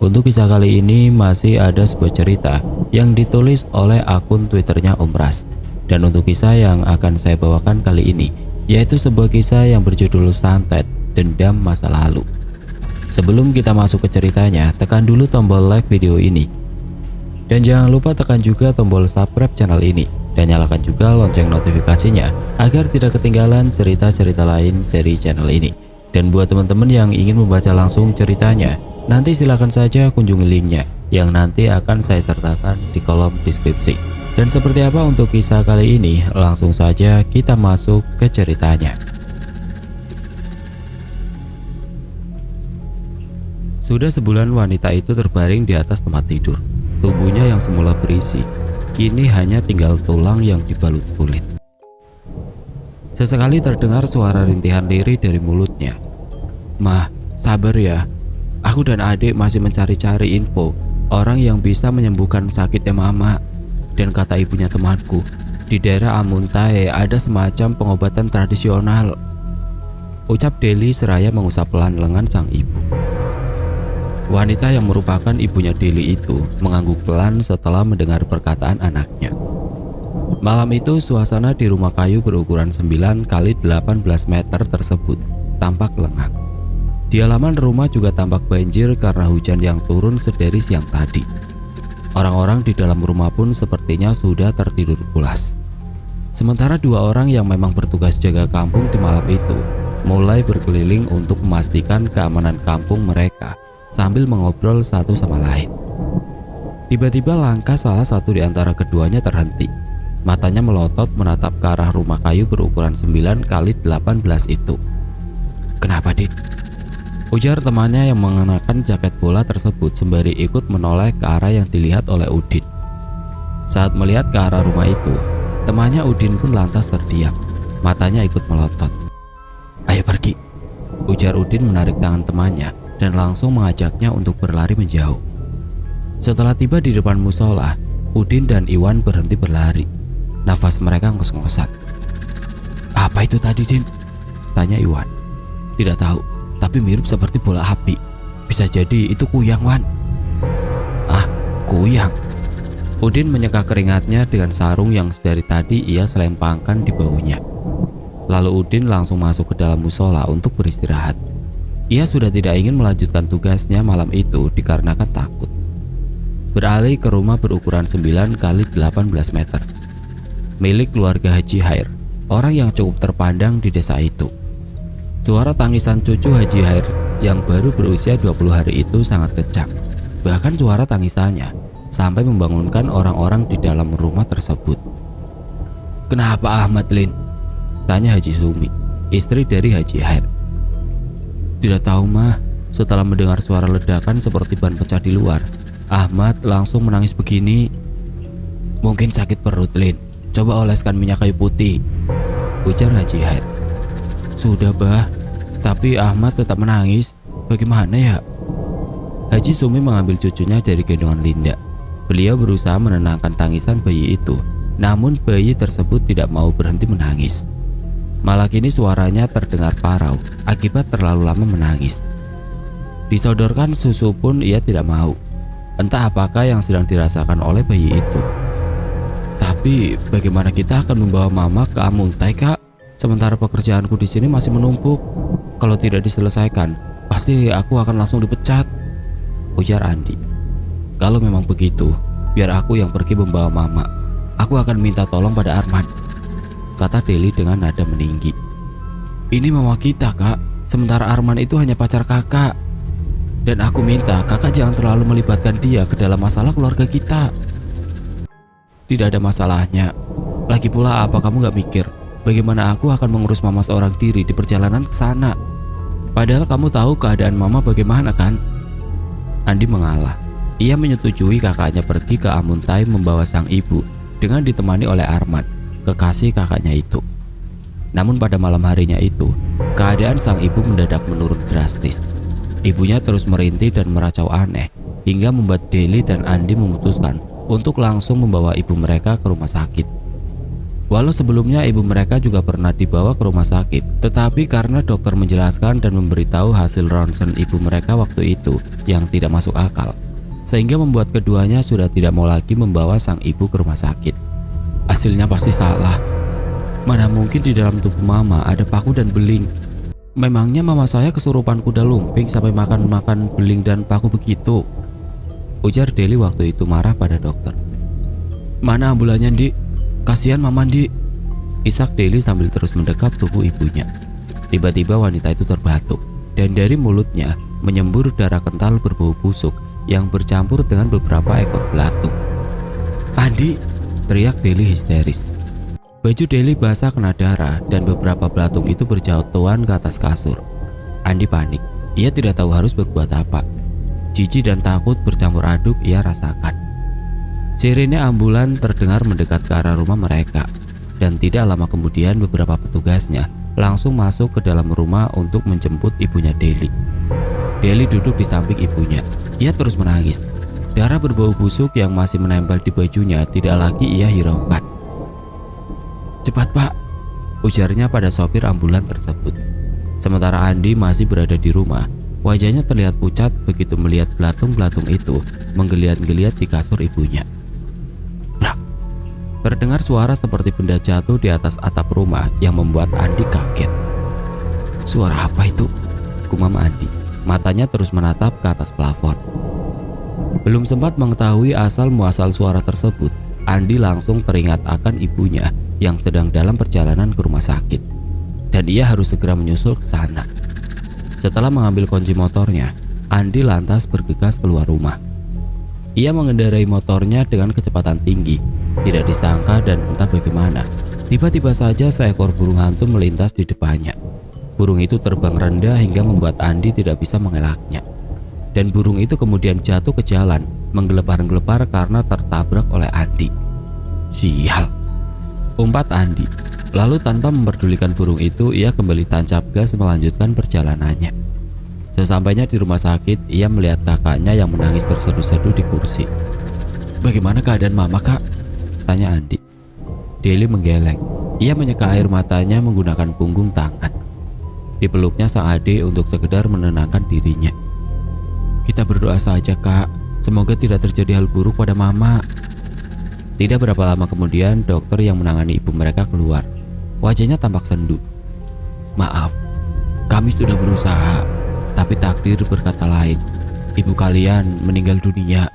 Untuk kisah kali ini masih ada sebuah cerita yang ditulis oleh akun Twitternya Om Ras. Dan untuk kisah yang akan saya bawakan kali ini, yaitu sebuah kisah yang berjudul Santet Dendam Masa Lalu. Sebelum kita masuk ke ceritanya, tekan dulu tombol like video ini. Dan jangan lupa tekan juga tombol subscribe channel ini. Dan nyalakan juga lonceng notifikasinya agar tidak ketinggalan cerita-cerita lain dari channel ini. Dan buat teman-teman yang ingin membaca langsung ceritanya, nanti silakan saja kunjungi linknya yang nanti akan saya sertakan di kolom deskripsi. Dan seperti apa untuk kisah kali ini, langsung saja kita masuk ke ceritanya. Sudah sebulan wanita itu terbaring di atas tempat tidur. Tubuhnya yang semula berisi, kini hanya tinggal tulang yang dibalut kulit. Sesekali terdengar suara rintihan lirih dari mulutnya. "Mah, sabar ya. Aku dan adik masih mencari-cari info orang yang bisa menyembuhkan sakitnya mama. Dan kata ibunya temanku, di daerah Amuntae ada semacam pengobatan tradisional," ucap Deli seraya mengusap pelan lengan sang ibu. Wanita yang merupakan ibunya Deli itu mengangguk pelan setelah mendengar perkataan anaknya. Malam itu suasana di rumah kayu berukuran 9 kali 18 meter tersebut tampak lengang. Di halaman rumah juga tampak banjir karena hujan yang turun sedari siang tadi. Orang-orang di dalam rumah pun sepertinya sudah tertidur pulas. Sementara dua orang yang memang bertugas jaga kampung di malam itu mulai berkeliling untuk memastikan keamanan kampung mereka sambil mengobrol satu sama lain. Tiba-tiba langkah salah satu di antara keduanya terhenti. Matanya melotot menatap ke arah rumah kayu berukuran 9 kali 18 itu. "Kenapa, Dit?" ujar temannya yang mengenakan jaket bola tersebut sembari ikut menoleh ke arah yang dilihat oleh Udin. Saat melihat ke arah rumah itu, temannya Udin pun lantas terdiam. Matanya ikut melotot. "Ayo pergi," ujar Udin menarik tangan temannya dan langsung mengajaknya untuk berlari menjauh. Setelah tiba di depan musola, Udin dan Iwan berhenti berlari. Nafas mereka ngos-ngosan. "Apa itu tadi, Din?" tanya Iwan. "Tidak tahu, tapi mirip seperti bola api. Bisa jadi itu kuyang, Wan." "Ah, kuyang?" Udin menyeka keringatnya dengan sarung yang dari tadi ia selempangkan di bahunya. Lalu Udin langsung masuk ke dalam musola untuk beristirahat. Ia sudah tidak ingin melanjutkan tugasnya malam itu dikarenakan takut. Beralih ke rumah berukuran 9 kali 18 meter milik keluarga Haji Hair, orang yang cukup terpandang di desa itu. Suara tangisan cucu Haji Hair yang baru berusia 20 hari itu sangat kencang. Bahkan suara tangisannya sampai membangunkan orang-orang di dalam rumah tersebut. "Kenapa Ahmad, Lin?" tanya Haji Sumi, istri dari Haji Hair. "Tidak tahu, Mah. Setelah mendengar suara ledakan seperti ban pecah di luar, Ahmad langsung menangis begini." "Mungkin sakit perut, Lin. Coba oleskan minyak kayu putih," ujar Haji Hair. "Sudah, Bah. Tapi Ahmad tetap menangis. Bagaimana ya?" Haji Sumi mengambil cucunya dari gendongan Linda. Beliau berusaha menenangkan tangisan bayi itu, namun bayi tersebut tidak mau berhenti menangis. Malah kini suaranya terdengar parau akibat terlalu lama menangis. Disodorkan susu pun ia tidak mau. Entah apakah yang sedang dirasakan oleh bayi itu. "Tapi bagaimana kita akan membawa mama ke Amuntai, Kak? Sementara pekerjaanku di sini masih menumpuk. Kalau tidak diselesaikan, pasti aku akan langsung dipecat," ujar Andi. "Kalau memang begitu, biar aku yang pergi membawa mama. Aku akan minta tolong pada Arman," kata Deli dengan nada meninggi. "Ini mama kita, Kak. Sementara Arman itu hanya pacar kakak. Dan aku minta kakak jangan terlalu melibatkan dia ke dalam masalah keluarga kita." "Tidak ada masalahnya. Lagi pula apa kamu gak mikir bagaimana aku akan mengurus mama seorang diri di perjalanan ke sana? Padahal kamu tahu keadaan mama bagaimana, kan?" Andi mengalah. Ia menyetujui kakaknya pergi ke Amuntai membawa sang ibu dengan ditemani oleh Arman, kekasih kakaknya itu. Namun pada malam harinya itu, keadaan sang ibu mendadak menurun drastis. Ibunya terus merintih dan meracau aneh, hingga membuat Deli dan Andi memutuskan untuk langsung membawa ibu mereka ke rumah sakit. Walau sebelumnya ibu mereka juga pernah dibawa ke rumah sakit, tetapi karena dokter menjelaskan dan memberitahu hasil ronsen ibu mereka waktu itu yang tidak masuk akal, sehingga membuat keduanya sudah tidak mau lagi membawa sang ibu ke rumah sakit. Hasilnya pasti salah. Mana mungkin di dalam tubuh mama ada paku dan beling. Memangnya mama saya kesurupan kuda lumping sampai makan beling dan paku begitu? Ujar Deli waktu itu marah pada dokter. Mana ambulannya, Dik? Kasihan mama, Dik. Isak Deli sambil terus mendekap tubuh ibunya. Tiba-tiba wanita itu terbatuk dan dari mulutnya menyembur darah kental berbau busuk yang bercampur dengan beberapa ekor belatung. Andi, teriak Deli histeris. Baju Deli basah kena darah dan beberapa belatung itu berjatuhan ke atas kasur. Andi panik, ia tidak tahu harus berbuat apa. Jijik dan takut bercampur aduk ia rasakan. Sirene ambulan terdengar mendekat ke arah rumah mereka, dan tidak lama kemudian beberapa petugasnya langsung masuk ke dalam rumah untuk menjemput ibunya Deli. Deli duduk di samping ibunya. Ia terus menangis. Darah berbau busuk yang masih menempel di bajunya tidak lagi ia hiraukan. Cepat, Pak, ujarnya pada sopir ambulan tersebut. Sementara Andi masih berada di rumah. Wajahnya terlihat pucat begitu melihat belatung-belatung itu menggeliat-geliat di kasur ibunya. Brak! Terdengar suara seperti benda jatuh di atas atap rumah yang membuat Andi kaget. Suara apa itu? Gumam Andi. Matanya terus menatap ke atas plafon. Belum sempat mengetahui asal muasal suara tersebut, Andi langsung teringat akan ibunya yang sedang dalam perjalanan ke rumah sakit, dan ia harus segera menyusul ke sana. Setelah mengambil kunci motornya, Andi lantas bergegas keluar rumah. Ia mengendarai motornya dengan kecepatan tinggi. Tidak disangka dan entah bagaimana, tiba-tiba saja seekor burung hantu melintas di depannya. Burung itu terbang rendah hingga membuat Andi tidak bisa mengelaknya. Dan burung itu kemudian jatuh ke jalan, menggelepar-gelepar karena tertabrak oleh Andi. Sial, umpat Andi. Lalu tanpa memperdulikan burung itu, ia kembali tancap gas melanjutkan perjalanannya. Sesampainya di rumah sakit, ia melihat kakaknya yang menangis terseduh-seduh di kursi. Bagaimana keadaan mama, Kak? Tanya Andi. Deli menggeleng. Ia menyeka air matanya menggunakan punggung tangan. Dipeluknya sang adik untuk sekedar menenangkan dirinya. Kita berdoa saja, Kak. Semoga tidak terjadi hal buruk pada mama. Tidak berapa lama kemudian, dokter yang menangani ibu mereka keluar. Wajahnya tampak sendu. Maaf, kami sudah berusaha, tapi takdir berkata lain. Ibu kalian meninggal dunia.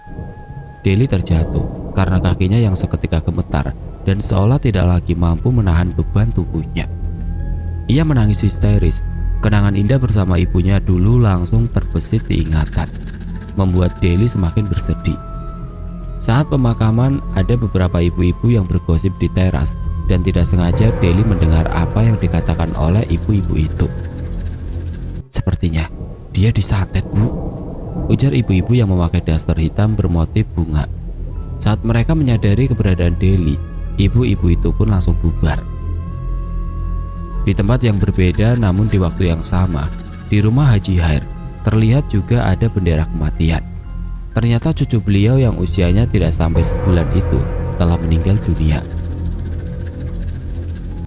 Deli terjatuh karena kakinya yang seketika gemetar dan seolah tidak lagi mampu menahan beban tubuhnya. Ia menangis histeris. Kenangan indah bersama ibunya dulu langsung terbesit diingatan, membuat Deli semakin bersedih. Saat pemakaman, ada beberapa ibu-ibu yang bergosip di teras, dan tidak sengaja Deli mendengar apa yang dikatakan oleh ibu-ibu itu. Sepertinya dia disantet, Bu, ujar ibu-ibu yang memakai daster hitam bermotif bunga. Saat mereka menyadari keberadaan Deli, ibu-ibu itu pun langsung bubar. Di tempat yang berbeda namun di waktu yang sama, di rumah Haji Hair, terlihat juga ada bendera kematian. Ternyata cucu beliau yang usianya tidak sampai sebulan itu telah meninggal dunia.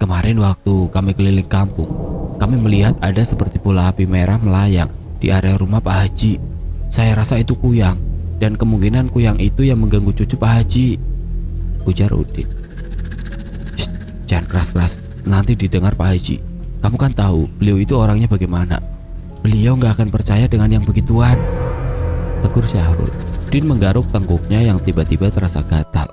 Kemarin waktu kami keliling kampung, kami melihat ada seperti bola api merah melayang di area rumah Pak Haji. Saya rasa itu kuyang, dan kemungkinan kuyang itu yang mengganggu cucu Pak Haji, ujar Udin. Jangan keras-keras, nanti didengar Pak Haji. Kamu kan tahu beliau itu orangnya bagaimana. Beliau gak akan percaya dengan yang begituan, tegur Syahrul. Din menggaruk tengkuknya yang tiba-tiba terasa gatal.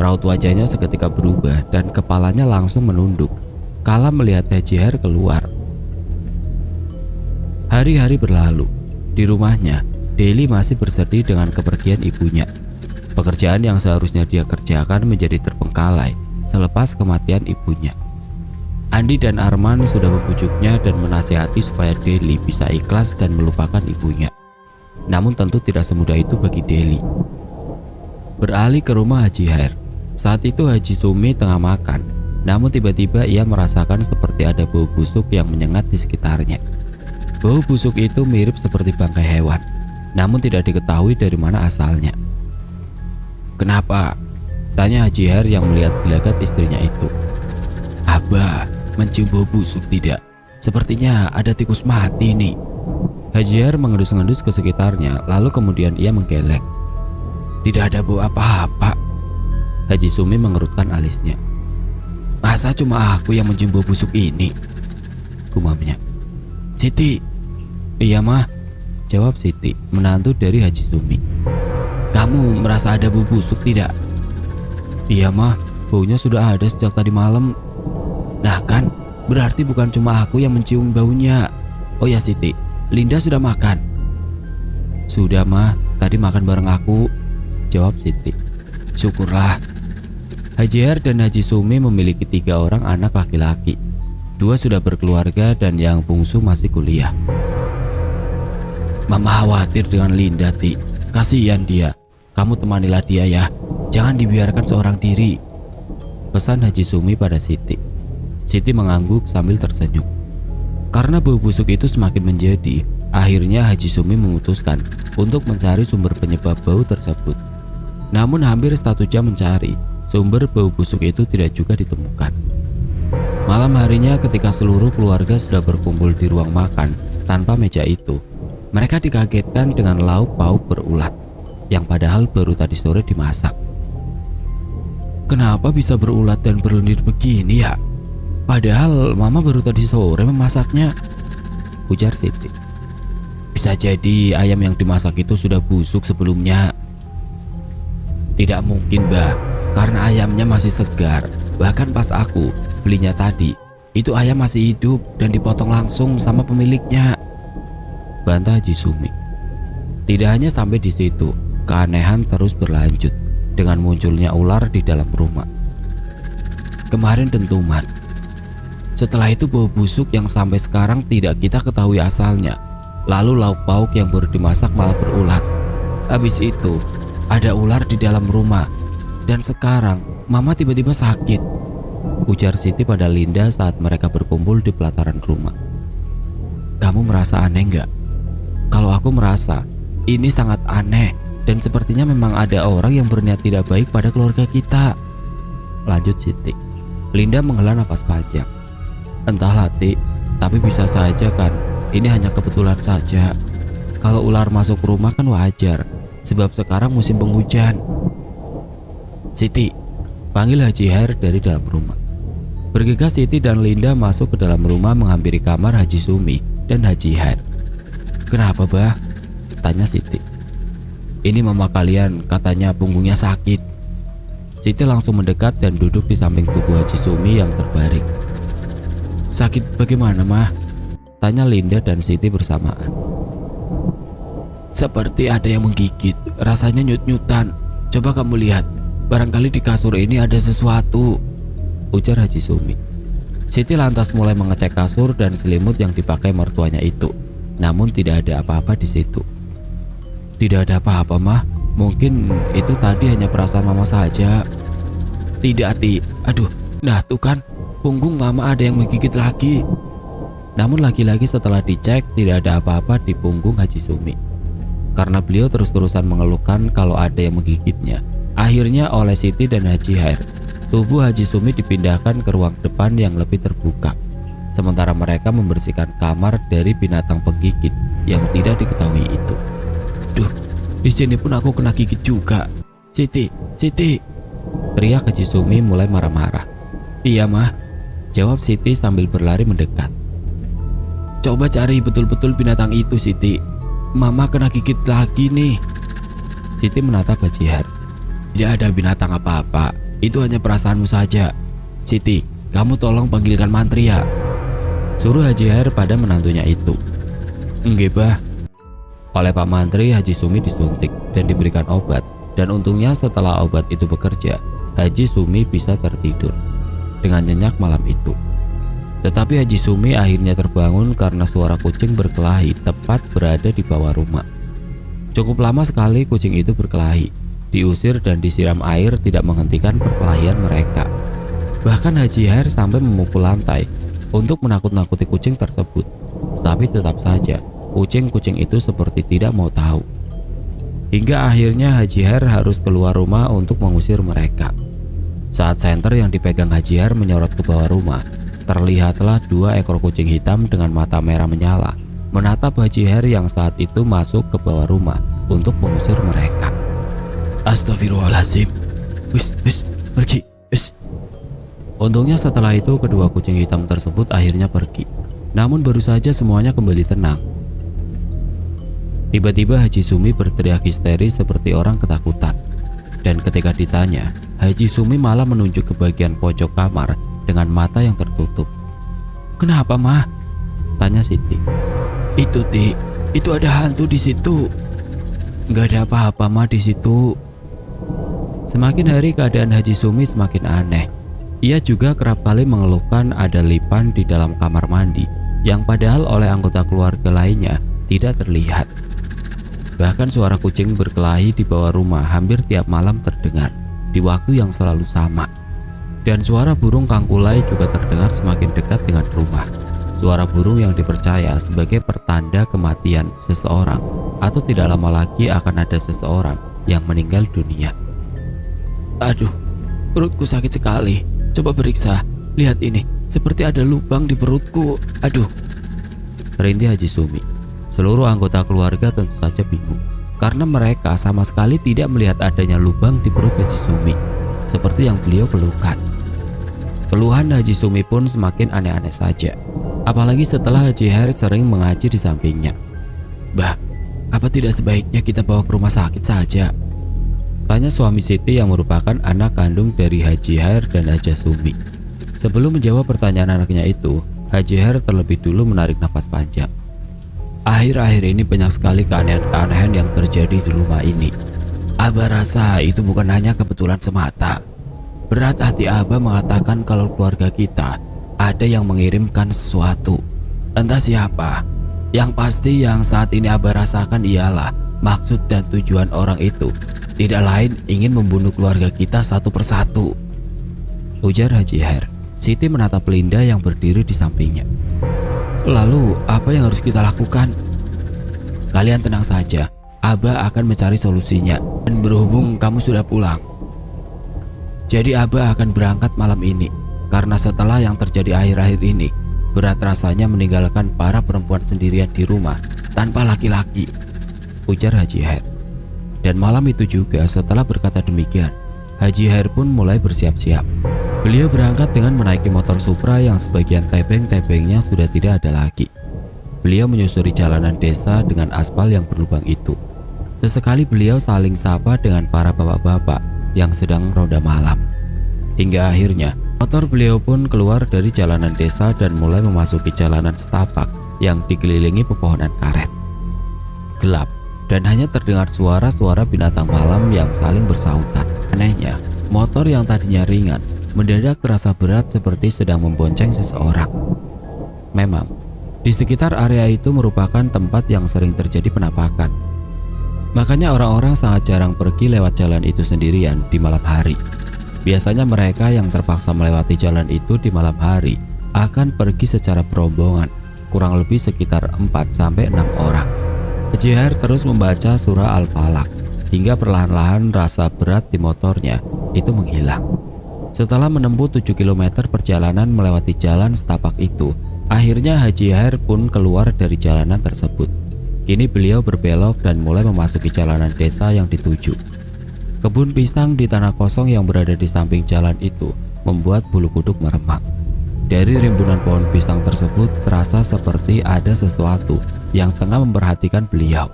Raut wajahnya seketika berubah dan kepalanya langsung menunduk kala melihat Haji Hair keluar. Hari-hari berlalu. Di rumahnya, Deli masih bersedih dengan kepergian ibunya. Pekerjaan yang seharusnya dia kerjakan menjadi terbengkalai selepas kematian ibunya. Andi dan Arman sudah membujuknya dan menasihati supaya Deli bisa ikhlas dan melupakan ibunya. Namun tentu tidak semudah itu bagi Deli. Beralih ke rumah Haji Hair. Saat itu Haji Sumi tengah makan, namun tiba-tiba ia merasakan seperti ada bau busuk yang menyengat di sekitarnya. Bau busuk itu mirip seperti bangkai hewan, namun tidak diketahui dari mana asalnya. Kenapa? Tanya Haji Her yang melihat gelagat istrinya itu. Abah, mencium bau busuk tidak? Sepertinya ada tikus mati nih. Haji Her mengendus-ngendus ke sekitarnya, lalu kemudian ia menggeleng. Tidak ada bau apa-apa. Haji Sumi mengerutkan alisnya. Masa cuma aku yang mencium bau busuk ini? Gumamnya. Siti. Iya mah, jawab Siti, menantu dari Haji Sumi. Kamu merasa ada bau busuk tidak? Iya mah, baunya sudah ada sejak tadi malam. Nah kan, berarti bukan cuma aku yang mencium baunya. Oh ya Siti, Linda sudah makan? Sudah mah, tadi makan bareng aku, jawab Siti. Syukurlah. Haji Her dan Haji Sumi memiliki 3 orang anak laki-laki. 2 sudah berkeluarga dan yang bungsu masih kuliah. Mama khawatir dengan Linda, Ti. Kasihan dia. Kamu temanilah dia ya. Jangan dibiarkan seorang diri, pesan Haji Sumi pada Siti. Siti mengangguk sambil tersenyum. Karena bau busuk itu semakin menjadi, akhirnya Haji Sumi memutuskan untuk mencari sumber penyebab bau tersebut. Namun hampir 1 jam mencari, sumber bau busuk itu tidak juga ditemukan. Malam harinya ketika seluruh keluarga sudah berkumpul di ruang makan tanpa meja itu, mereka dikagetkan dengan lauk pauk berulat yang padahal baru tadi sore dimasak. Kenapa bisa berulat dan berlendir begini ya? Padahal mama baru tadi sore memasaknya, ujar Siti. Bisa jadi ayam yang dimasak itu sudah busuk sebelumnya. Tidak mungkin, Mbah, karena ayamnya masih segar. Bahkan pas aku belinya tadi, itu ayam masih hidup dan dipotong langsung sama pemiliknya, bantah Haji Sumi. Tidak hanya sampai di situ, keanehan terus berlanjut dengan munculnya ular di dalam rumah. Kemarin dentuman. Setelah itu bau busuk yang sampai sekarang tidak kita ketahui asalnya. Lalu lauk pauk yang baru dimasak malah berulat. Habis itu ada ular di dalam rumah. Dan sekarang mama tiba-tiba sakit, ujar Siti pada Linda saat mereka berkumpul di pelataran rumah. Kamu merasa aneh nggak? Kalau aku merasa ini sangat aneh dan sepertinya memang ada orang yang berniat tidak baik pada keluarga kita, lanjut Siti. Linda menghela nafas panjang. Entahlah Ti, tapi bisa saja kan ini hanya kebetulan saja. Kalau ular masuk rumah kan wajar, sebab sekarang musim penghujan. Siti, panggil Haji Her dari dalam rumah. Bergegas Siti dan Linda masuk ke dalam rumah menghampiri kamar Haji Sumi dan Haji Her. Kenapa, Bah? Tanya Siti. Ini mama kalian katanya punggungnya sakit. Siti langsung mendekat dan duduk di samping tubuh Haji Sumi yang terbaring. Sakit bagaimana, Mah? Tanya Linda dan Siti bersamaan. Seperti ada yang menggigit, rasanya nyut-nyutan. Coba kamu lihat, barangkali di kasur ini ada sesuatu, ujar Haji Sumi. Siti lantas mulai mengecek kasur dan selimut yang dipakai mertuanya itu. Namun tidak ada apa-apa di situ. Tidak ada apa-apa, Mah. Mungkin itu tadi hanya perasaan mama saja. Tidak, Ti. Aduh, nah tuh kan, punggung mama ada yang menggigit lagi. Namun lagi-lagi setelah dicek tidak ada apa-apa di punggung Haji Sumi. Karena beliau terus-terusan mengeluhkan kalau ada yang menggigitnya, akhirnya oleh Siti dan Haji Her, tubuh Haji Sumi dipindahkan ke ruang depan yang lebih terbuka. Sementara mereka membersihkan kamar dari binatang penggigit yang tidak diketahui itu. Duh, di sini pun aku kena gigit juga. Siti, Siti, teriak Haji Sumi mulai marah-marah. Iya, Mah, jawab Siti sambil berlari mendekat. Coba cari betul-betul binatang itu, Siti. Mama kena gigit lagi nih. Siti menatap Haji Her. Tidak ada binatang apa-apa, itu hanya perasaanmu saja. Siti, kamu tolong panggilkan mantri ya, suruh Haji Her pada menantunya itu. Enggak, Bah. Oleh Pak Mantri, Haji Sumi disuntik dan diberikan obat. Dan untungnya setelah obat itu bekerja, Haji Sumi bisa tertidur dengan nyenyak malam itu. Tetapi Haji Sumi akhirnya terbangun karena suara kucing berkelahi tepat berada di bawah rumah. Cukup lama sekali kucing itu berkelahi, diusir dan disiram air tidak menghentikan perkelahian mereka. Bahkan Haji Her sampai memukul lantai untuk menakut-nakuti kucing tersebut. Tapi tetap saja kucing-kucing itu seperti tidak mau tahu. Hingga akhirnya Haji Her harus keluar rumah untuk mengusir mereka. Saat senter yang dipegang Haji Har menyorot ke bawah rumah, terlihatlah 2 ekor kucing hitam dengan mata merah menyala menatap Haji Har yang saat itu masuk ke bawah rumah untuk mengusir mereka. Astagfirullahaladzim. Wis, pergi, wis. Untungnya setelah itu kedua kucing hitam tersebut akhirnya pergi. Namun baru saja semuanya kembali tenang. Tiba-tiba Haji Sumi berteriak histeris seperti orang ketakutan. Dan ketika ditanya, Haji Sumi malah menunjuk ke bagian pojok kamar dengan mata yang tertutup. "Kenapa, Mah?" tanya Siti. "Itu, Ti, itu ada hantu di situ." "Nggak ada apa-apa, Mah, di situ." Semakin hari keadaan Haji Sumi semakin aneh. Ia juga kerap kali mengeluhkan ada lipan di dalam kamar mandi yang padahal oleh anggota keluarga lainnya tidak terlihat. Bahkan suara kucing berkelahi di bawah rumah hampir tiap malam terdengar di waktu yang selalu sama. Dan suara burung kangkulai juga terdengar semakin dekat dengan rumah. Suara burung yang dipercaya sebagai pertanda kematian seseorang atau tidak lama lagi akan ada seseorang yang meninggal dunia. "Aduh, perutku sakit sekali. Coba periksa. Lihat ini, seperti ada lubang di perutku. Aduh," merintih Haji Sumi. Seluruh anggota keluarga tentu saja bingung karena mereka sama sekali tidak melihat adanya lubang di perut Haji Sumi seperti yang beliau keluhkan. Keluhan Haji Sumi pun semakin aneh-aneh saja, apalagi setelah Haji Har sering mengaji di sampingnya. "Bah, apa tidak sebaiknya kita bawa ke rumah sakit saja?" tanya suami Siti yang merupakan anak kandung dari Haji Har dan Haja Sumi. Sebelum menjawab pertanyaan anaknya itu, Haji Har terlebih dulu menarik nafas panjang. "Akhir-akhir ini banyak sekali keanehan-keanehan yang terjadi di rumah ini. Abah rasa itu bukan hanya kebetulan semata. Berat hati Abah mengatakan kalau keluarga kita ada yang mengirimkan sesuatu. Entah siapa. Yang pasti yang saat ini Abah rasakan ialah maksud dan tujuan orang itu tidak lain ingin membunuh keluarga kita satu persatu," ujar Haji Har. Siti menatap Linda yang berdiri di sampingnya. "Lalu apa yang harus kita lakukan?" "Kalian tenang saja, Abah akan mencari solusinya. Dan berhubung kamu sudah pulang, jadi Abah akan berangkat malam ini. Karena setelah yang terjadi akhir-akhir ini, berat rasanya meninggalkan para perempuan sendirian di rumah tanpa laki-laki," ujar Haji Har. Dan malam itu juga setelah berkata demikian, Haji Har pun mulai bersiap-siap. Beliau berangkat dengan menaiki motor Supra yang sebagian tebeng-tebengnya sudah tidak ada lagi. Beliau menyusuri jalanan desa dengan aspal yang berlubang itu. Sesekali beliau saling sapa dengan para bapak-bapak yang sedang ronda malam. Hingga akhirnya motor beliau pun keluar dari jalanan desa dan mulai memasuki jalanan setapak yang dikelilingi pepohonan karet. Gelap dan hanya terdengar suara-suara binatang malam yang saling bersautan. Anehnya, motor yang tadinya ringan mendadak terasa berat seperti sedang membonceng seseorang. Memang, di sekitar area itu merupakan tempat yang sering terjadi penampakan. Makanya orang-orang sangat jarang pergi lewat jalan itu sendirian di malam hari. Biasanya mereka yang terpaksa melewati jalan itu di malam hari akan pergi secara berombongan, kurang lebih sekitar 4-6 orang. Haji Har terus membaca surah Al-Falaq hingga perlahan-lahan rasa berat di motornya itu menghilang. Setelah menempuh 7 km perjalanan melewati jalan setapak itu, akhirnya Haji Har pun keluar dari jalanan tersebut. Kini beliau berbelok dan mulai memasuki jalanan desa yang dituju. Kebun pisang di tanah kosong yang berada di samping jalan itu membuat bulu kuduk meremang. Dari rimbunan pohon pisang tersebut terasa seperti ada sesuatu yang tengah memperhatikan beliau.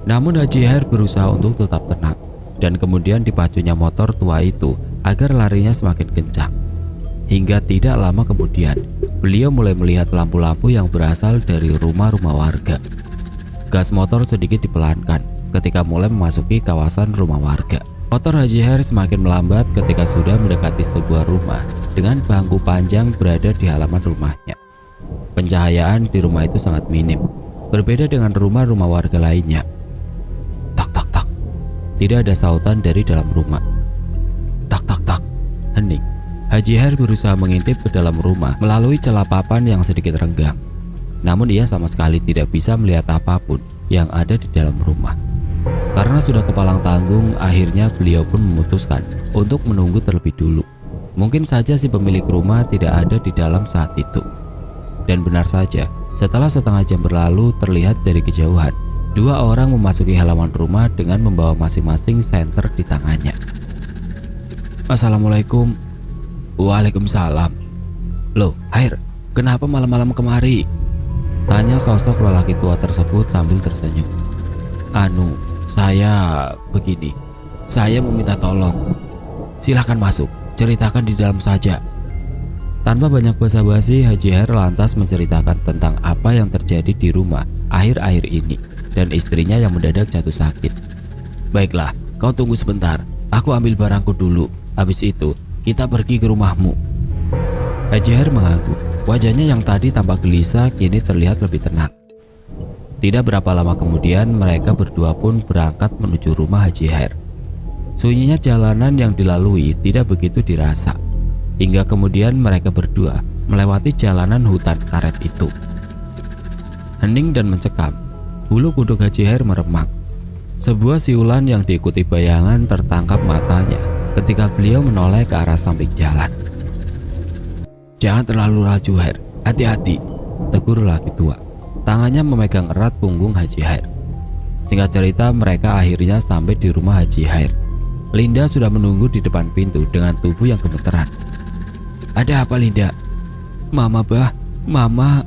Namun Haji Har berusaha untuk tetap tenang dan kemudian dipacunya motor tua itu agar larinya semakin kencang. Hingga tidak lama kemudian, beliau mulai melihat lampu-lampu yang berasal dari rumah-rumah warga. Gas motor sedikit dipelankan ketika mulai memasuki kawasan rumah warga. Motor Haji Har semakin melambat ketika sudah mendekati sebuah rumah dengan bangku panjang berada di halaman rumahnya. Pencahayaan di rumah itu sangat minim, berbeda dengan rumah-rumah warga lainnya. Tak tak tak, tidak ada sautan dari dalam rumah. Tak tak tak, hening. Haji Har berusaha mengintip ke dalam rumah melalui celah papan yang sedikit renggang. Namun ia sama sekali tidak bisa melihat apapun yang ada di dalam rumah. Karena sudah kepalang tanggung, akhirnya beliau pun memutuskan untuk menunggu terlebih dulu. Mungkin saja si pemilik rumah tidak ada di dalam saat itu. Dan benar saja, setelah setengah jam berlalu terlihat dari kejauhan, dua orang memasuki halaman rumah dengan membawa masing-masing senter di tangannya. Assalamualaikum. Waalaikumsalam. Loh, Hair, kenapa malam-malam kemari? Tanya sosok lelaki tua tersebut sambil tersenyum. Saya begini. Saya meminta tolong. Silahkan masuk, ceritakan di dalam saja. Tanpa banyak basa-basi, Haji Hair lantas menceritakan tentang apa yang terjadi di rumah akhir-akhir ini dan istrinya yang mendadak jatuh sakit. Baiklah, kau tunggu sebentar. Aku ambil barangku dulu. Habis itu, kita pergi ke rumahmu. Haji Hair mengangguk. Wajahnya yang tadi tampak gelisah kini terlihat lebih tenang. Tidak berapa lama kemudian, mereka berdua pun berangkat menuju rumah Haji Hair. Sunyinya jalanan yang dilalui tidak begitu dirasa. Hingga kemudian mereka berdua melewati jalanan hutan karet itu. Hening dan mencekam, bulu kuduk Haji Hair meremang. Sebuah siulan yang diikuti bayangan tertangkap matanya ketika beliau menoleh ke arah samping jalan. Jangan terlalu laju, Hair. Hati-hati, tegur lelaki tua. Tangannya memegang erat punggung Haji Hair. Singkat cerita, mereka akhirnya sampai di rumah Haji Hair. Linda sudah menunggu di depan pintu dengan tubuh yang gemeteran. Ada apa, Linda? Mama, Bah, Mama,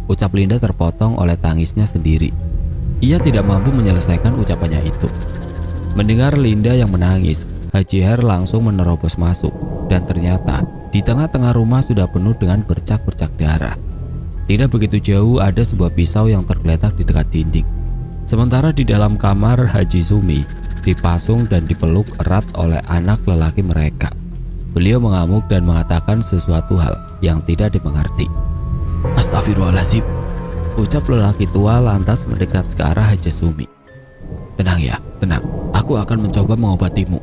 ucap Linda terpotong oleh tangisnya sendiri. Ia tidak mampu menyelesaikan ucapannya itu. Mendengar Linda yang menangis, Haji Hair langsung menerobos masuk dan ternyata di tengah-tengah rumah sudah penuh dengan bercak-bercak darah. Tidak begitu jauh ada sebuah pisau yang tergeletak di dekat dinding. Sementara di dalam kamar Haji Sumi dipasung dan dipeluk erat oleh anak lelaki mereka. Beliau mengamuk dan mengatakan sesuatu hal yang tidak dimengerti. Astagfirullahaladzim, ucap lelaki tua lantas mendekat ke arah Haji Sumi. Tenang ya, tenang, aku akan mencoba mengobatimu.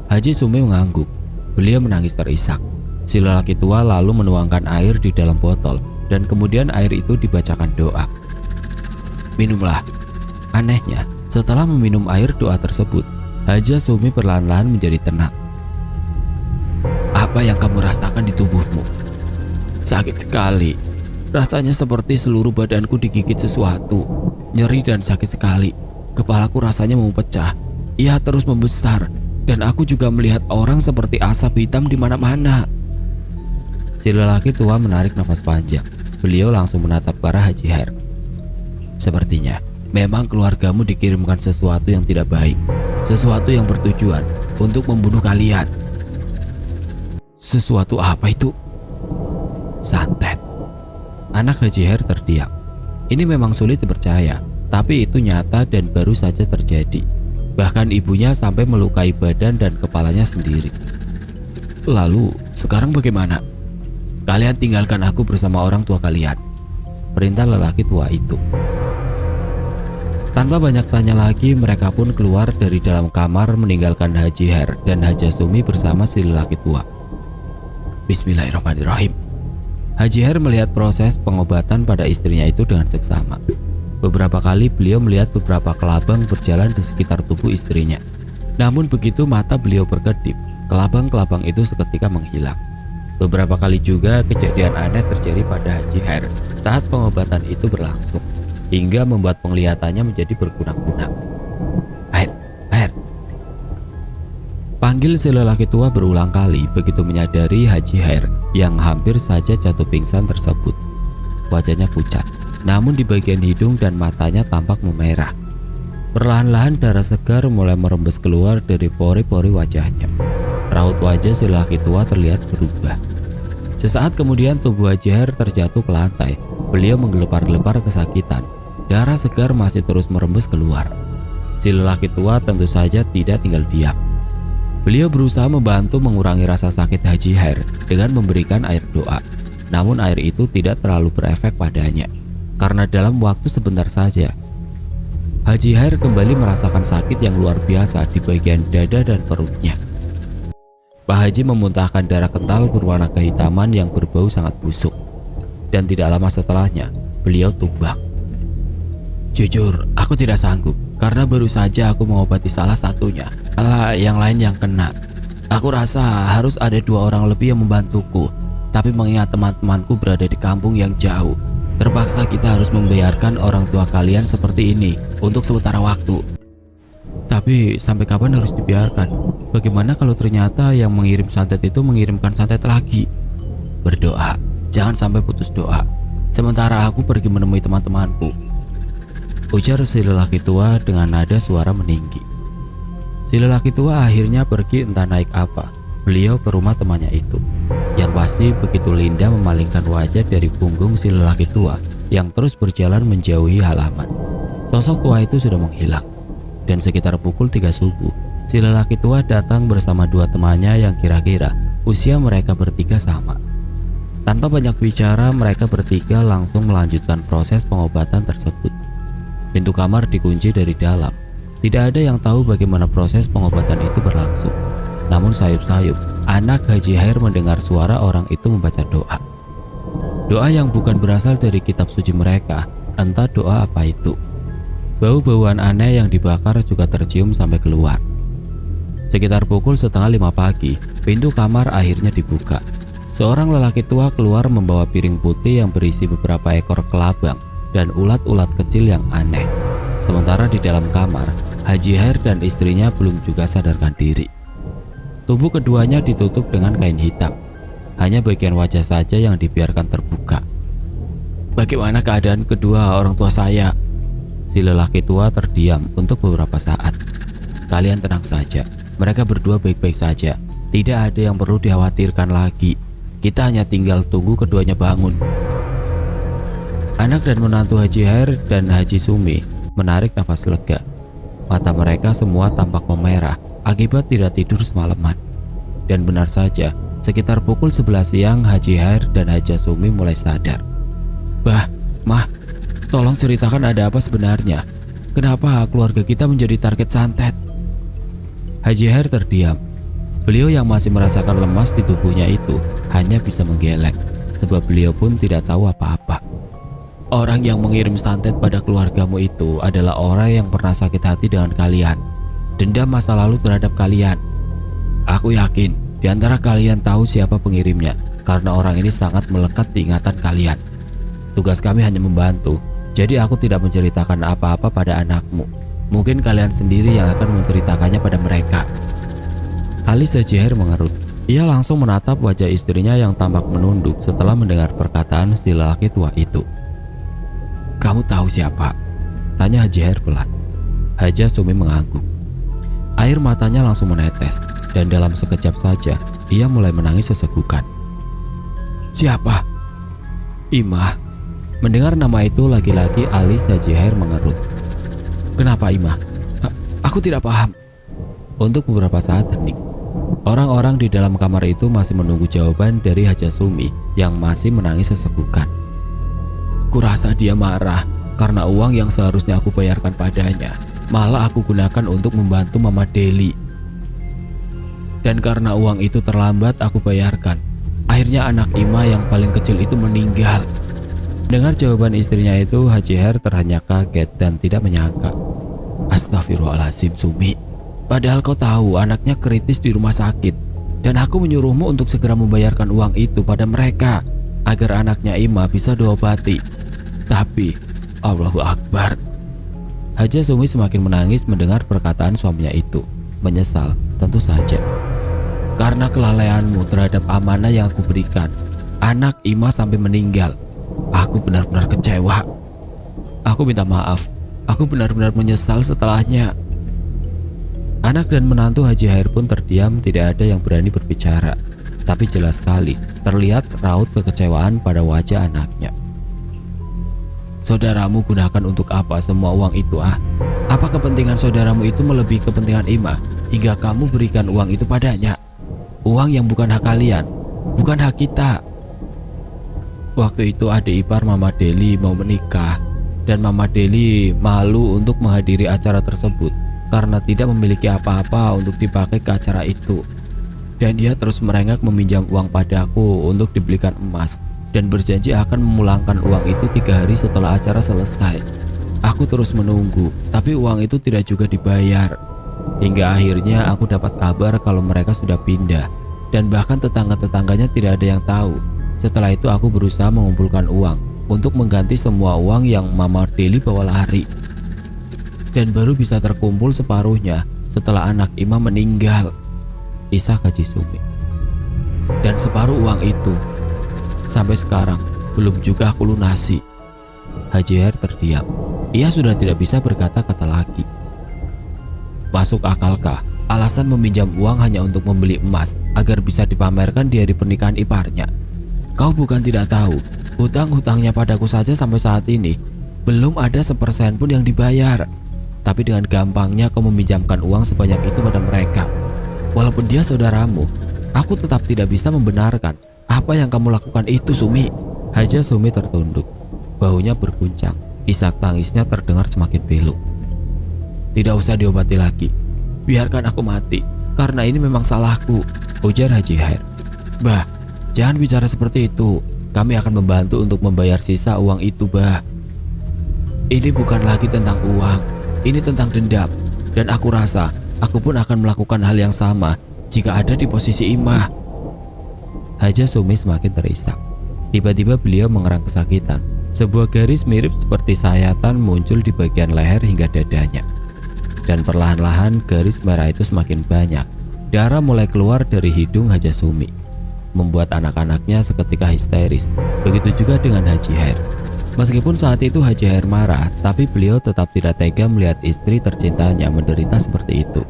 Haji Sumi mengangguk. Beliau menangis terisak. Si lelaki tua lalu menuangkan air di dalam botol dan kemudian air itu dibacakan doa. Minumlah. Anehnya, setelah meminum air doa tersebut, Haji Sumi perlahan-lahan menjadi tenang. Apa yang kamu rasakan di tubuhmu? Sakit sekali. Rasanya seperti seluruh badanku digigit sesuatu. Nyeri dan sakit sekali. Kepalaku rasanya mau pecah. Ia terus membesar dan aku juga melihat orang seperti asap hitam di mana-mana. Si lelaki tua menarik nafas panjang. Beliau langsung menatap ke arah Haji Hair. Sepertinya memang keluargamu dikirimkan sesuatu yang tidak baik, sesuatu yang bertujuan untuk membunuh kalian. Sesuatu apa itu? Santet. Anak Haji Hair terdiam. Ini memang sulit dipercaya, tapi itu nyata dan baru saja terjadi. Bahkan ibunya sampai melukai badan dan kepalanya sendiri. Lalu, sekarang bagaimana? Kalian tinggalkan aku bersama orang tua kalian, perintah lelaki tua itu. Tanpa banyak tanya lagi, mereka pun keluar dari dalam kamar meninggalkan Haji Hair dan Haji Sumi bersama si lelaki tua. Bismillahirrahmanirrahim. Haji Hair melihat proses pengobatan pada istrinya itu dengan seksama. Beberapa kali beliau melihat beberapa kelabang berjalan di sekitar tubuh istrinya. Namun begitu mata beliau berkedip, kelabang-kelabang itu seketika menghilang. Beberapa kali juga kejadian aneh terjadi pada Haji Hair saat pengobatan itu berlangsung, hingga membuat penglihatannya menjadi berkunang-kunang. Hair. Panggil si lelaki tua berulang kali begitu menyadari Haji Hair yang hampir saja jatuh pingsan tersebut. Wajahnya pucat, namun di bagian hidung dan matanya tampak memerah. Perlahan-lahan darah segar mulai merembes keluar dari pori-pori wajahnya. Raut wajah si lelaki tua terlihat berubah. Sesaat kemudian tubuh Haji Hair terjatuh ke lantai. Beliau menggelepar-gelepar kesakitan. Darah segar masih terus merembes keluar. Si lelaki tua tentu saja tidak tinggal diam. Beliau berusaha membantu mengurangi rasa sakit Haji Hair dengan memberikan air doa. Namun air itu tidak terlalu berefek padanya, karena dalam waktu sebentar saja Haji Hair kembali merasakan sakit yang luar biasa di bagian dada dan perutnya. Pak Haji memuntahkan darah kental berwarna kehitaman yang berbau sangat busuk. Dan tidak lama setelahnya, beliau tumbang. Jujur, aku tidak sanggup karena baru saja aku mengobati salah satunya. Malah yang lain yang kena. Aku rasa harus ada 2 orang lebih yang membantuku. Tapi mengingat teman-temanku berada di kampung yang jauh, terpaksa kita harus membiarkan orang tua kalian seperti ini untuk sementara waktu. Tapi sampai kapan harus dibiarkan? Bagaimana kalau ternyata yang mengirim santet itu mengirimkan santet lagi? Berdoa, jangan sampai putus doa. Sementara aku pergi menemui teman-temanku, ujar si lelaki tua dengan nada suara meninggi. Si lelaki tua akhirnya pergi entah naik apa. Beliau ke rumah temannya itu. Yang pasti begitu Linda memalingkan wajah dari punggung si lelaki tua yang terus berjalan menjauhi halaman, sosok tua itu sudah menghilang. Dan sekitar pukul 3 subuh, si lelaki tua datang bersama 2 temannya yang kira-kira usia mereka bertiga sama. Tanpa banyak bicara, mereka bertiga langsung melanjutkan proses pengobatan tersebut. Pintu kamar dikunci dari dalam. Tidak ada yang tahu bagaimana proses pengobatan itu berlangsung. Namun sayup-sayup, anak Haji Hair mendengar suara orang itu membaca doa. Doa yang bukan berasal dari kitab suci mereka, entah doa apa itu. Bau-bauan aneh yang dibakar juga tercium sampai keluar. Sekitar pukul 4:30 pagi, pintu kamar akhirnya dibuka. Seorang lelaki tua keluar membawa piring putih yang berisi beberapa ekor kelabang dan ulat-ulat kecil yang aneh. Sementara di dalam kamar, Haji Hair dan istrinya belum juga sadarkan diri. Tubuh keduanya ditutup dengan kain hitam. Hanya bagian wajah saja yang dibiarkan terbuka. Bagaimana keadaan kedua orang tua saya? Si lelaki tua terdiam untuk beberapa saat. Kalian tenang saja, mereka berdua baik-baik saja. Tidak ada yang perlu dikhawatirkan lagi. Kita hanya tinggal tunggu keduanya bangun. Anak dan menantu Haji Hair dan Haji Sumi menarik nafas lega. Mata mereka semua tampak memerah akibat tidak tidur semalaman. Dan benar saja, sekitar pukul 11 siang Haji Hair dan Haji Sumi mulai sadar. Bah, Mah, tolong ceritakan ada apa sebenarnya? Kenapa keluarga kita menjadi target santet? Haji Hair terdiam. Beliau yang masih merasakan lemas di tubuhnya itu hanya bisa menggeleng, sebab beliau pun tidak tahu apa-apa. Orang yang mengirim santet pada keluargamu itu adalah orang yang pernah sakit hati dengan kalian, dendam masa lalu terhadap kalian. Aku yakin di antara kalian tahu siapa pengirimnya, karena orang ini sangat melekat di ingatan kalian. Tugas kami hanya membantu, jadi aku tidak menceritakan apa-apa pada anakmu. Mungkin kalian sendiri yang akan menceritakannya pada mereka. Alis Haji Hair mengerut. Ia langsung menatap wajah istrinya yang tampak menunduk setelah mendengar perkataan si lelaki tua itu. Kamu tahu siapa? Tanya Haji Hair pelan. Haji Sumi mengangguk. Air matanya langsung menetes dan dalam sekejap saja ia mulai menangis sesegukan. Siapa? Imah. Mendengar nama itu lagi-lagi alis Haji Hair mengerut. Kenapa Imah? Aku tidak paham. Untuk beberapa saat hening. Orang-orang di dalam kamar itu masih menunggu jawaban dari Haji Sumi yang masih menangis sesegukan. Kurasa dia marah karena uang yang seharusnya aku bayarkan padanya malah aku gunakan untuk membantu Mama Deli. Dan karena uang itu terlambat aku bayarkan, akhirnya anak Ima yang paling kecil itu meninggal. Dengar jawaban istrinya itu, Haji Hair terhenyak kaget dan tidak menyangka. Astagfirullahaladzim Sumi, padahal kau tahu anaknya kritis di rumah sakit, dan aku menyuruhmu untuk segera membayarkan uang itu pada mereka agar anaknya Ima bisa diobati. Tapi Allahu Akbar. Haji Sumi semakin menangis mendengar perkataan suaminya itu. Menyesal tentu saja. Karena kelalaianmu terhadap amanah yang aku berikan, anak Ima sampai meninggal. Aku benar-benar kecewa. Aku minta maaf. Aku benar-benar menyesal setelahnya. Anak dan menantu Haji Hair pun terdiam, tidak ada yang berani berbicara. Tapi jelas sekali terlihat raut kekecewaan pada wajah anaknya. Saudaramu gunakan untuk apa semua uang itu ah? Apa kepentingan saudaramu itu melebihi kepentingan Ima hingga kamu berikan uang itu padanya? Uang yang bukan hak kalian, bukan hak kita. Waktu itu adik ipar Mama Deli mau menikah dan Mama Deli malu untuk menghadiri acara tersebut karena tidak memiliki apa-apa untuk dipakai ke acara itu. Dan dia terus merengek meminjam uang padaku untuk dibelikan emas dan berjanji akan memulangkan uang itu 3 hari setelah acara selesai. Aku terus menunggu, tapi uang itu tidak juga dibayar. Hingga akhirnya aku dapat kabar kalau mereka sudah pindah, dan bahkan tetangga-tetangganya tidak ada yang tahu. Setelah itu aku berusaha mengumpulkan uang untuk mengganti semua uang yang Mama Deli bawa lari. Dan baru bisa terkumpul separuhnya setelah anak Imam meninggal. Kisah Haji Sumi. Dan separuh uang itu sampai sekarang belum juga aku lunasi. Haji Her terdiam. Ia sudah tidak bisa berkata-kata lagi. Masuk akalkah alasan meminjam uang hanya untuk membeli emas agar bisa dipamerkan di hari pernikahan iparnya? Kau bukan tidak tahu, hutang-hutangnya padaku saja sampai saat ini belum ada 1% pun yang dibayar. Tapi dengan gampangnya kau meminjamkan uang sebanyak itu pada mereka. Walaupun dia saudaramu, aku tetap tidak bisa membenarkan apa yang kamu lakukan itu, Sumi. Haja Sumi tertunduk, bahunya berguncang, isak tangisnya terdengar semakin pilu. Tidak usah diobati lagi, biarkan aku mati, karena ini memang salahku, ujar Haji Her. Bah, jangan bicara seperti itu, kami akan membantu untuk membayar sisa uang itu, bah. Ini bukan lagi tentang uang, ini tentang dendam, dan aku rasa aku pun akan melakukan hal yang sama jika ada di posisi Imah. Haja Sumi semakin terisak. Tiba-tiba beliau mengerang kesakitan. Sebuah garis mirip seperti sayatan muncul di bagian leher hingga dadanya. Dan perlahan-lahan garis merah itu semakin banyak. Darah mulai keluar dari hidung Haja Sumi, membuat anak-anaknya seketika histeris. Begitu juga dengan Haji Her. Meskipun saat itu Haji Her marah, tapi beliau tetap tidak tega melihat istri tercintanya menderita seperti itu.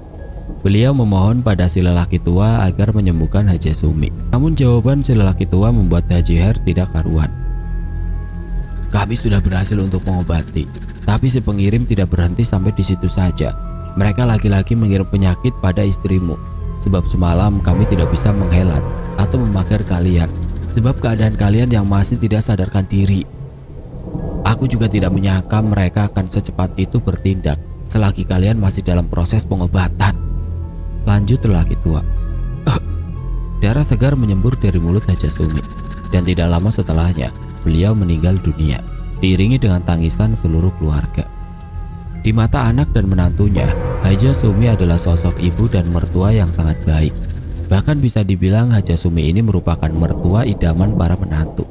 Beliau memohon pada si lelaki tua agar menyembuhkan Haji Sumi. Namun jawaban si lelaki tua membuat Haji Her tidak karuan. Kami sudah berhasil untuk mengobati, tapi si pengirim tidak berhenti sampai di situ saja. Mereka lagi-lagi mengirim penyakit pada istrimu. Sebab semalam kami tidak bisa menghelat atau memakar kalian, sebab keadaan kalian yang masih tidak sadarkan diri. Aku juga tidak menyangka mereka akan secepat itu bertindak selagi kalian masih dalam proses pengobatan. Lanjut lelaki tua. Darah segar menyembur dari mulut Haja Sumi, dan tidak lama setelahnya beliau meninggal dunia, diiringi dengan tangisan seluruh keluarga. Di mata anak dan menantunya, Haja Sumi adalah sosok ibu dan mertua yang sangat baik. Bahkan bisa dibilang Haja Sumi ini merupakan mertua idaman para menantu.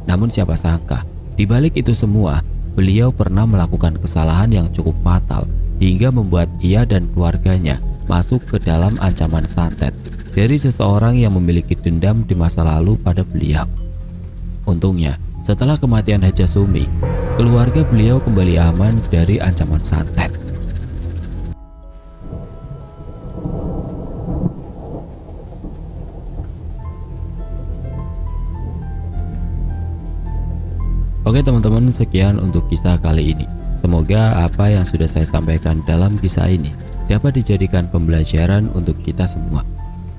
Namun siapa sangka, di balik itu semua, beliau pernah melakukan kesalahan yang cukup fatal hingga membuat ia dan keluarganya masuk ke dalam ancaman santet dari seseorang yang memiliki dendam di masa lalu pada beliau. Untungnya, setelah kematian Haja Sumi, keluarga beliau kembali aman dari ancaman santet. Oke teman-teman, sekian untuk kisah kali ini. Semoga apa yang sudah saya sampaikan dalam kisah ini dapat dijadikan pembelajaran untuk kita semua.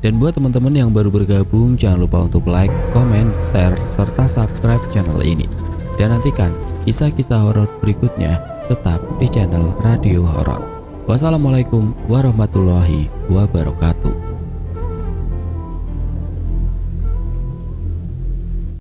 Dan buat teman-teman yang baru bergabung, jangan lupa untuk like, komen, share, serta subscribe channel ini. Dan nantikan kisah-kisah horor berikutnya tetap di channel Radio Horor. Wassalamualaikum warahmatullahi wabarakatuh.